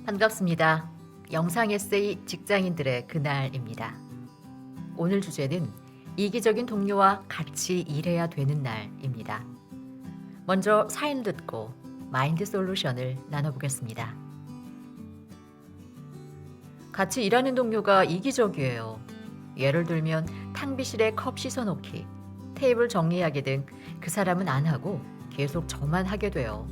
반갑습니다. 영상 에세이 직장인들의 그날입니다. 오늘 주제는 이기적인 동료와 같이 일해야 되는 날입니다. 먼저 사연 듣고 마인드 솔루션을 나눠보겠습니다. 같이 일하는 동료가 이기적이에요. 예를 들면 탕비실에 컵 씻어놓기, 테이블 정리하기 등 그 사람은 안 하고 계속 저만 하게 돼요.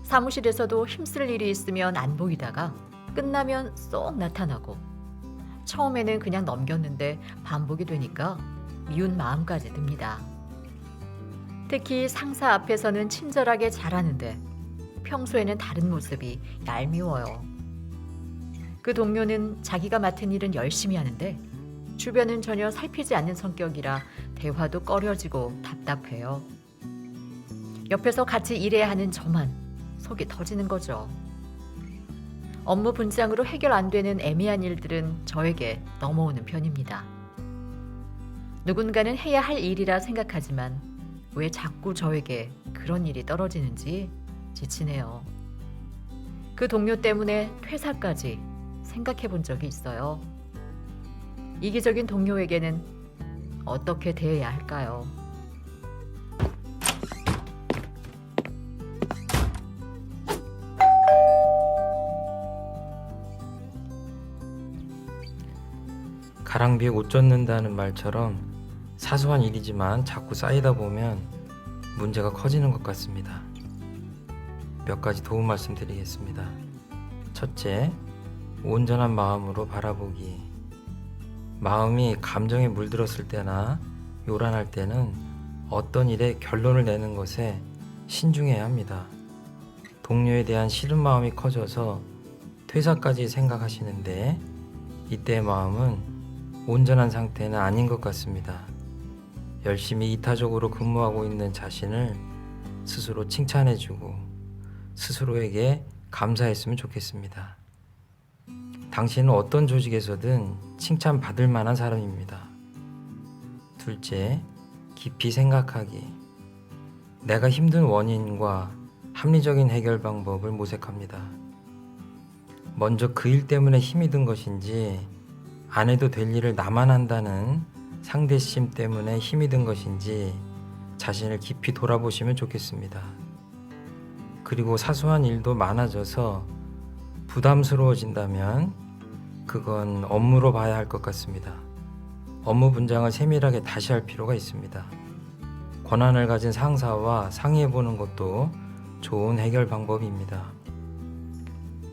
사무실에서도 힘쓸 일이 있으면 안 보이다가 끝나면 쏙 나타나고, 처음에는 그냥 넘겼는데 반복이 되니까 미운 마음까지 듭니다. 특히 상사 앞에서는 친절하게 잘하는데 평소에는 다른 모습이 얄미워요. 그 동료는 자기가 맡은 일은 열심히 하는데 주변은 전혀 살피지 않는 성격이라 대화도 꺼려지고 답답해요. 옆에서 같이 일해야 하는 저만 속이 터지는 거죠. 업무 분장으로 해결 안 되는 애매한 일들은 저에게 넘어오는 편입니다. 누군가는 해야 할 일이라 생각하지만 왜 자꾸 저에게 그런 일이 떨어지는지 지치네요. 그 동료 때문에 퇴사까지 생각해 본 적이 있어요. 이기적인 동료에게는 어떻게 대해야 할까요? 가랑비에 옷 젖는다는 말처럼 사소한 일이지만 자꾸 쌓이다 보면 문제가 커지는 것 같습니다. 몇 가지 도움 말씀드리겠습니다. 첫째, 온전한 마음으로 바라보기. 마음이 감정에 물들었을 때나 요란할 때는 어떤 일에 결론을 내는 것에 신중해야 합니다. 동료에 대한 싫은 마음이 커져서 퇴사까지 생각하시는데 이때의 마음은 온전한 상태는 아닌 것 같습니다. 열심히 이타적으로 근무하고 있는 자신을 스스로 칭찬해주고 스스로에게 감사했으면 좋겠습니다. 당신은 어떤 조직에서든 칭찬받을 만한 사람입니다. 둘째, 깊이 생각하기. 내가 힘든 원인과 합리적인 해결 방법을 모색합니다. 먼저 그 일 때문에 힘이 든 것인지, 안 해도 될 일을 나만 한다는 상대심 때문에 힘이 든 것인지 자신을 깊이 돌아보시면 좋겠습니다. 그리고 사소한 일도 많아져서 부담스러워진다면 그건 업무로 봐야 할 것 같습니다. 업무 분장을 세밀하게 다시 할 필요가 있습니다. 권한을 가진 상사와 상의해보는 것도 좋은 해결 방법입니다.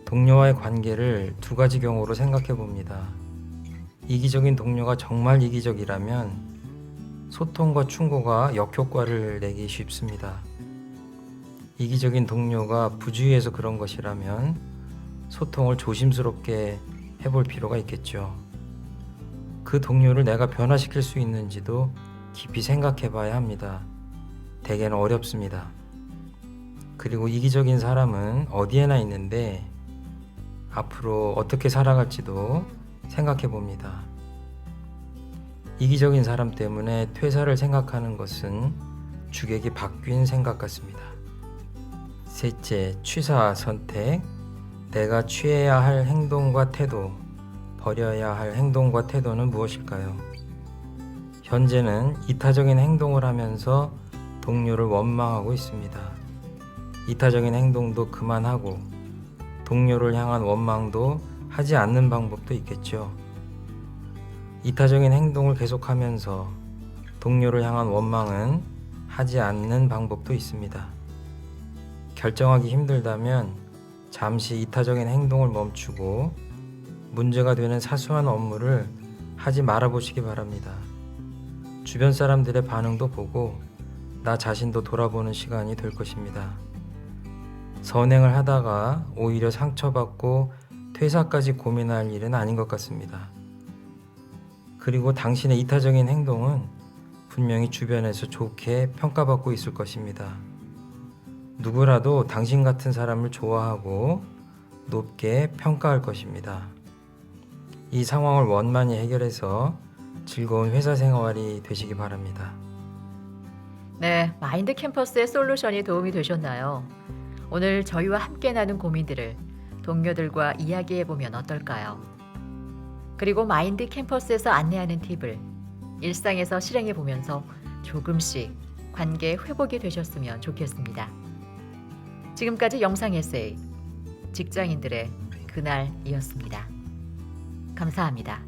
동료와의 관계를 두 가지 경우로 생각해 봅니다. 이기적인 동료가 정말 이기적이라면 소통과 충고가 역효과를 내기 쉽습니다. 이기적인 동료가 부주의해서 그런 것이라면 소통을 조심스럽게 해볼 필요가 있겠죠. 그 동료를 내가 변화시킬 수 있는지도 깊이 생각해 봐야 합니다. 대개는 어렵습니다. 그리고 이기적인 사람은 어디에나 있는데 앞으로 어떻게 살아갈지도 생각해 봅니다. 이기적인 사람 때문에 퇴사를 생각하는 것은 주객이 바뀐 생각 같습니다. 셋째, 취사 선택. 내가 취해야 할 행동과 태도, 버려야 할 행동과 태도는 무엇일까요? 현재는 이타적인 행동을 하면서 동료를 원망하고 있습니다. 이타적인 행동도 그만하고 동료를 향한 원망도 하지 않는 방법도 있겠죠. 이타적인 행동을 계속하면서 동료를 향한 원망은 하지 않는 방법도 있습니다. 결정하기 힘들다면 잠시 이타적인 행동을 멈추고 문제가 되는 사소한 업무를 하지 말아보시기 바랍니다. 주변 사람들의 반응도 보고 나 자신도 돌아보는 시간이 될 것입니다. 선행을 하다가 오히려 상처받고 퇴사까지 고민할 일은 아닌 것 같습니다. 그리고 당신의 이타적인 행동은 분명히 주변에서 좋게 평가받고 있을 것입니다. 누구라도 당신 같은 사람을 좋아하고 높게 평가할 것입니다. 이 상황을 원만히 해결해서 즐거운 회사 생활이 되시기 바랍니다. 네, 마인드 캠퍼스의 솔루션이 도움이 되셨나요? 오늘 저희와 함께 나눈 고민들을 동료들과 이야기해보면 어떨까요? 그리고 마인드 캠퍼스에서 안내하는 팁을 일상에서 실행해보면서 조금씩 관계 회복이 되셨으면 좋겠습니다. 지금까지 영상 에세이 직장인들의 그날이었습니다. 감사합니다.